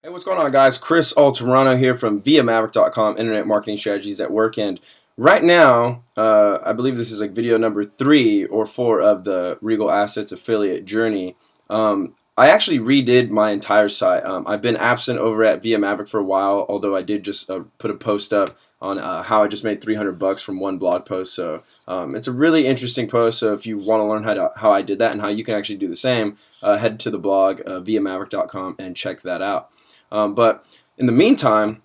Hey, what's going on, guys? Chris Alterano here from ViaMaverick.com, Internet Marketing Strategies at Work. And right now, I believe this is like video number 3 or 4 of the Regal Assets affiliate journey. I actually redid my entire site. I've been absent over at ViaMaverick for a while, although I did just put a post up on how I just made 300 bucks from one blog post. So it's a really interesting post. So if you want to learn how I did that and how you can actually do the same, head to the blog ViaMaverick.com and check that out. But in the meantime,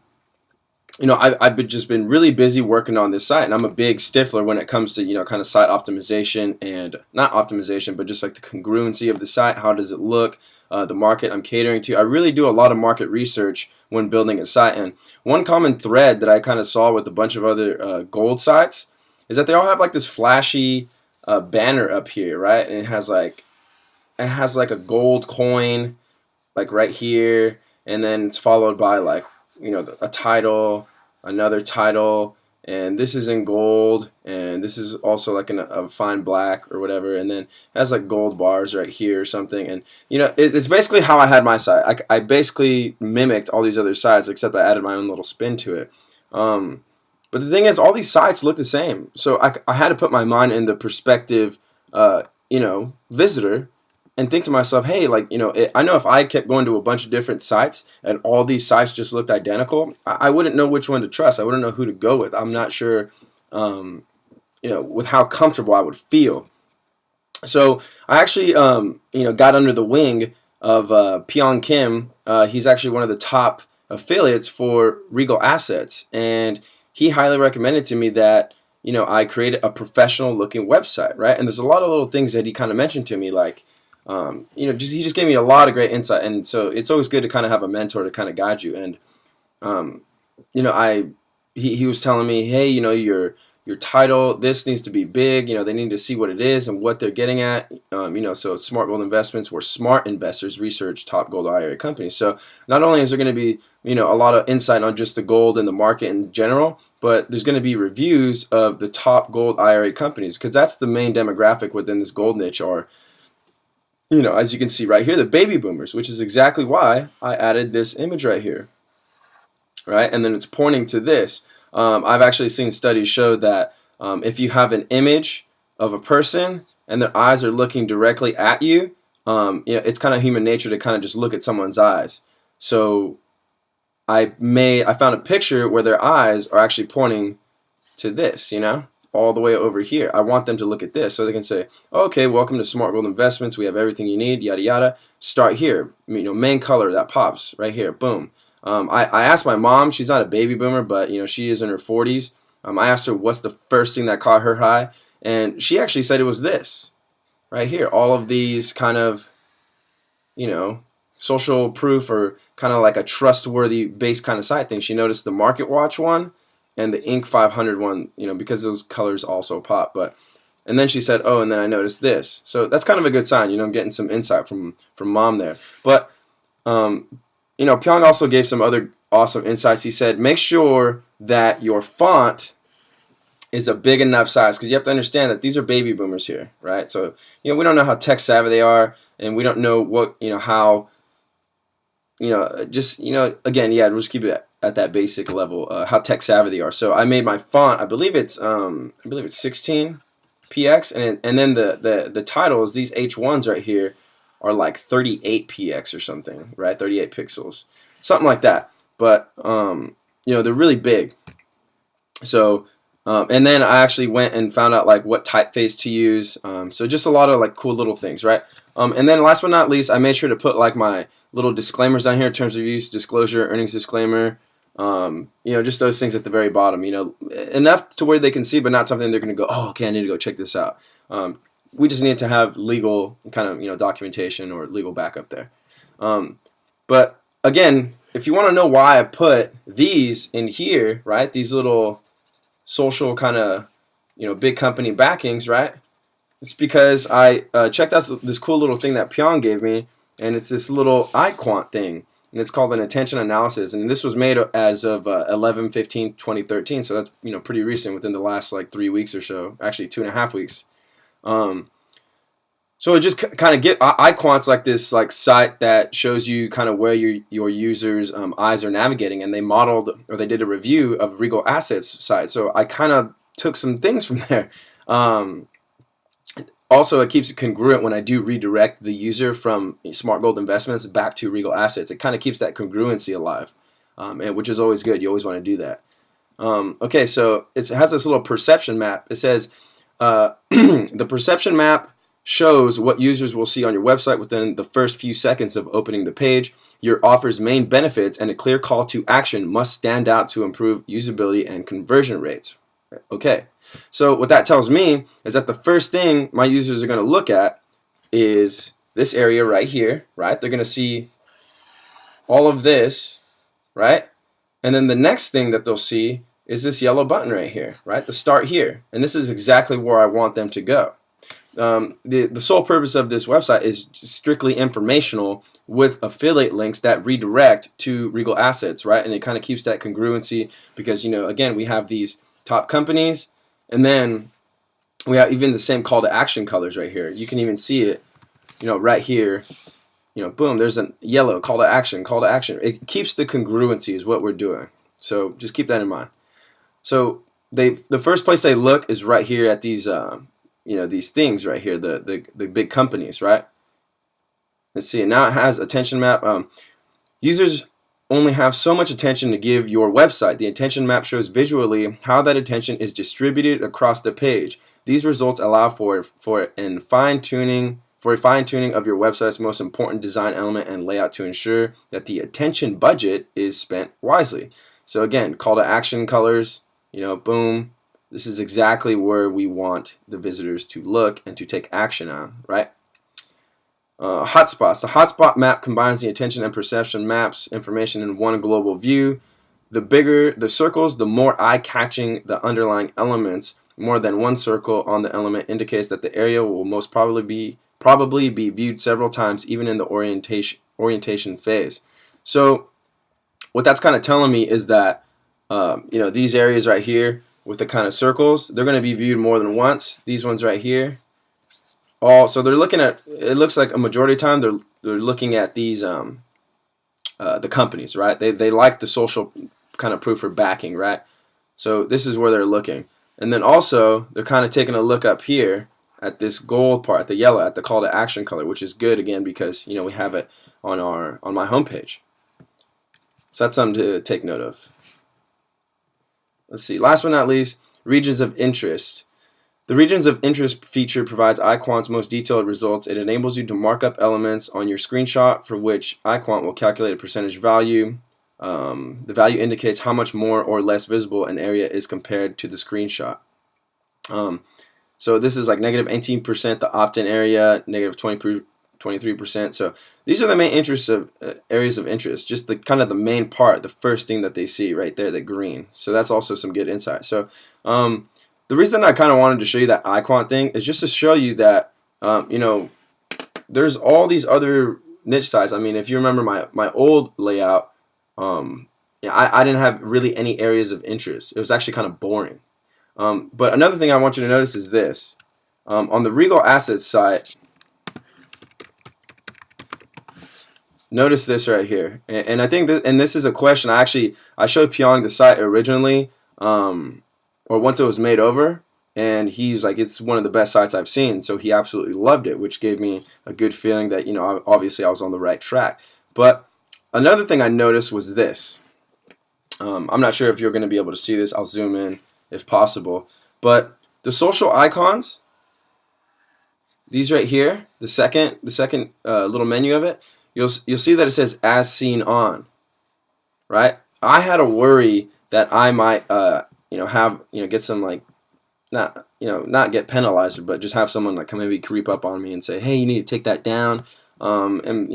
I've just been really busy working on this site, and I'm a big stickler when it comes to, kind of site optimization and not optimization, but just like the congruency of the site. How does it look? The market I'm catering to. I really do a lot of market research when building a site, and one common thread that I kind of saw with a bunch of other gold sites is that they all have like this flashy banner up here, right? And it has like a gold coin like right here, and then it's followed by like a title, another title, and this is in gold, and this is also like a fine black or whatever, and then it has like gold bars right here or something. And it's basically how I had my site. I basically mimicked all these other sites, except I added my own little spin to it. But the thing is, all these sites look the same, so I had to put my mind in the perspective visitor and think to myself, hey, like, I know if I kept going to a bunch of different sites and all these sites just looked identical, I wouldn't know which one to trust. I wouldn't know who to go with. I'm not sure, with how comfortable I would feel. So I actually, got under the wing of Pyong Kim. He's actually one of the top affiliates for Regal Assets, and he highly recommended to me that I create a professional looking website, right? And there's a lot of little things that he kind of mentioned to me, like he just gave me a lot of great insight, and so it's always good to kind of have a mentor to kind of guide you. And um, he was telling me, hey, your title, this needs to be big. They need to see what it is and what they're getting at. So Smart Gold Investments, where smart investors research top gold IRA companies. So not only is there going to be a lot of insight on just the gold and the market in general, but there's going to be reviews of the top gold IRA companies, because that's the main demographic within this gold niche. Are as you can see right here, the baby boomers, which is exactly why I added this image right here, right? And then it's pointing to this. I've actually seen studies show that if you have an image of a person and their eyes are looking directly at you, it's kind of human nature to kind of just look at someone's eyes. So I found a picture where their eyes are actually pointing to this, all the way over here. I want them to look at this so they can say, okay, welcome to Smart Gold Investments. We have everything you need, yada yada. Start here. Main color that pops right here. Boom. I asked my mom. She's not a baby boomer, but she is in her 40s. I asked her what's the first thing that caught her eye, and she actually said it was this right here. All of these kind of social proof, or kind of like a trustworthy base kind of site thing. She noticed the Market Watch one and the Inc. 500 one, because those colors also pop. And then she said, oh, and then I noticed this. So that's kind of a good sign. I'm getting some insight from mom there. But Pyong also gave some other awesome insights. He said, make sure that your font is a big enough size, because you have to understand that these are baby boomers here, right? So we don't know how tech savvy they are, and we don't know what how again, yeah, we'll just keep it at that basic level, how tech savvy they are. So I made my font, I believe it's 16 px, and then the titles, these H1s right here, are like 38 px or something, right? 38 pixels, something like that. But they're really big. So and then I actually went and found out like what typeface to use. So just a lot of like cool little things, right? And then last but not least, I made sure to put like my little disclaimers down here, terms of use, disclosure, earnings disclaimer. Just those things at the very bottom. Enough to where they can see, but not something they're going to go, oh, okay, I need to go check this out. We just need to have legal kind of documentation or legal backup there. But again, if you want to know why I put these in here, right? These little social kind of big company backings, right? It's because I checked out this cool little thing that Pyong gave me, and it's this little iQuant thing, and it's called an attention analysis, and this was made as of 11/15/2013, so that's pretty recent, within the last like 3 weeks or so, actually 2.5 weeks. So So it just kind of get iQuant's like this like site that shows you kind of where your users' eyes are navigating, and they modeled or they did a review of Regal Assets site. So I kind of took some things from there. Um, Also, it keeps it congruent when I do redirect the user from Smart Gold Investments back to Regal Assets. It kind of keeps that congruency alive, which is always good. You always want to do that. Okay, so it has this little perception map. It says the perception map shows what users will see on your website within the first few seconds of opening the page. Your offer's main benefits and a clear call to action must stand out to improve usability and conversion rates. Okay, so what that tells me is that the first thing my users are going to look at is this area right here, right? They're going to see all of this, right? And then the next thing that they'll see is this yellow button right here, right? The start here. And this is exactly where I want them to go. The sole purpose of this website is strictly informational with affiliate links that redirect to Regal Assets, right? And it kind of keeps that congruency because, again, we have these top companies, and then we have even the same call to action colors right here. You can even see it, right here. Boom, there's a yellow call to action, call to action. It keeps the congruency is what we're doing. So just keep that in mind. So the first place they look is right here at these these things right here, the big companies, right? Let's see. Now it has attention map. Users only have so much attention to give your website. The attention map shows visually how that attention is distributed across the page. These results allow for a fine-tuning of your website's most important design element and layout to ensure that the attention budget is spent wisely. So again, call to action colors, boom. This is exactly where we want the visitors to look and to take action on, right? Hotspots. The hotspot map combines the attention and perception maps information in one global view. The bigger the circles, the more eye-catching the underlying elements. More than one circle on the element indicates that the area will most probably be viewed several times, even in the orientation phase. So what that's kind of telling me is that these areas right here with the kind of circles, they're going to be viewed more than once. These ones right here. So they're looking at, it looks like a majority of the time they're looking at these the companies, right? They like the social kind of proof or backing, right? So this is where they're looking. And then also they're kind of taking a look up here at this gold part, the yellow, at the call to action color, which is good again because we have it on my homepage. So that's something to take note of. Let's see. Last but not least, regions of interest. The regions of interest feature provides iQuant's most detailed results. It enables you to mark up elements on your screenshot for which iQuant will calculate a percentage value. The value indicates how much more or less visible an area is compared to the screenshot. So this is like negative 18%, the opt-in area, negative 23%. So these are the main interests of areas of interest, just the kind of the main part, the first thing that they see right there, the green. So that's also some good insight. So the reason I kind of wanted to show you that iQuant thing is just to show you that there's all these other niche sites. I mean, if you remember my old layout, I didn't have really any areas of interest. It was actually kind of boring. But another thing I want you to notice is this. On the Regal Assets site, notice this right here. And I think and this is a question. I showed Pyong the site originally, or once it was made over, and he's like, it's one of the best sites I've seen. So he absolutely loved it, which gave me a good feeling that obviously I was on the right track. But another thing I noticed was this. I'm not sure if you're going to be able to see this. I'll zoom in if possible. But the social icons, these right here, the second little menu of it, you'll see that it says as seen on, right? I had a worry that I might get some not get penalized, but just have someone like maybe creep up on me and say, hey, you need to take that down. And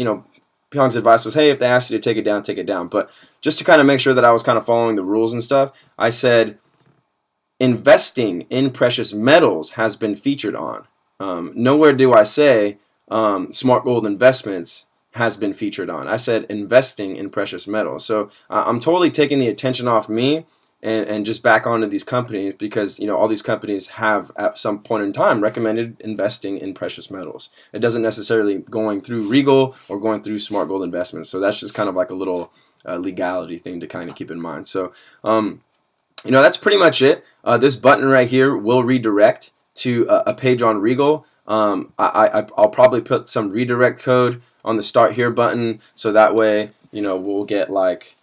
Pyong's advice was, hey, if they ask you to take it down, take it down. But just to kind of make sure that I was kind of following the rules and stuff, I said investing in precious metals has been featured on. Nowhere do I say smart gold investments has been featured on. I said investing in precious metals. So I'm totally taking the attention off me and just back onto these companies, because all these companies have at some point in time recommended investing in precious metals. It doesn't necessarily going through Regal or going through Smart Gold Investments. So that's just kind of like a little legality thing to kind of keep in mind. So that's pretty much it. This button right here will redirect to a page on Regal. I'll probably put some redirect code on the Start Here button, so that way we'll get like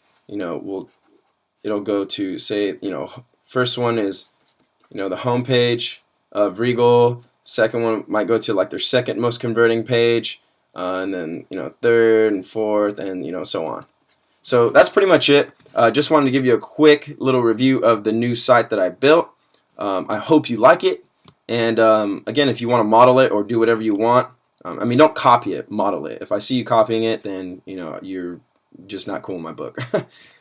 it'll go to, say, first one is the home page of Regal. Second one might go to like their second most converting page, and then third and fourth, and so on. So that's pretty much it. Just wanted to give you a quick little review of the new site that I built. I hope you like it. And again, if you want to model it or do whatever you want, I mean, don't copy it, model it. If I see you copying it, then you're just not cool in my book.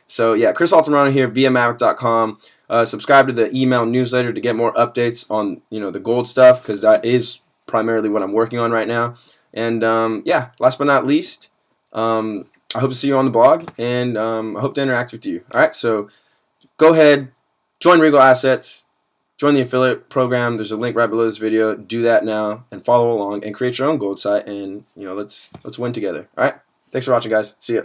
So yeah, Chris Altamirano here, ViaMaverick.com. Subscribe to the email newsletter to get more updates on the gold stuff, because that is primarily what I'm working on right now. And yeah, last but not least, I hope to see you on the blog, and I hope to interact with you. All right, so go ahead, join Regal Assets, join the affiliate program. There's a link right below this video. Do that now and follow along and create your own gold site, and let's win together. All right, thanks for watching, guys. See ya.